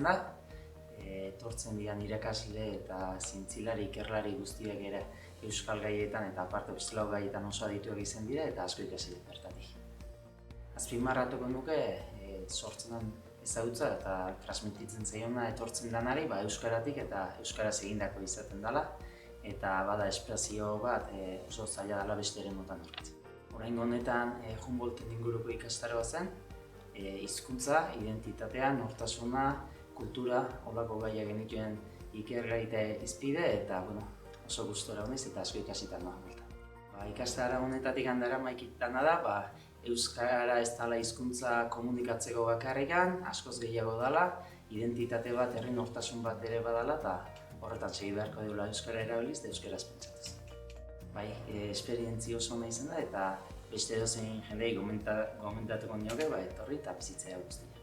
da. Etortzen dian irakasle eta zientzilari, ikerlari guztiak ere euskal gaietan eta aparte beste lau gaietan oso adituak izan dira eta asko ikasi dut bertatik. Azpimarratuko nuke sortzen den ezagutza eta transmititzen zaiona etortzen denari euskaratik eta euskaraz egindako izaten dela eta bada espresio bat oso zaila dela beste eremutan aurkitzen. Oraingo honetan Humboldten inguruko ikastaroa zen, hizkuntza, identitatea, nortasuna, kultura, holako gaiak genituen ikergai eta hizpide eta oso gustora honez eta asko ikasitan noa bueltan. Ikastaro honetatik handara maikitana da, euskara ez dela hizkuntza komunikatzeko bakarrikan, askoz gehiago dela, identitate bat, herri nortasun bat ere badala eta horretan segi beharko dugula euskara erabiliz eta euskaraz pentsatuz. Esperientzia oso ona izan da eta beste edozein jendei gomendatuko nioke etorri eta bizitzea guztia.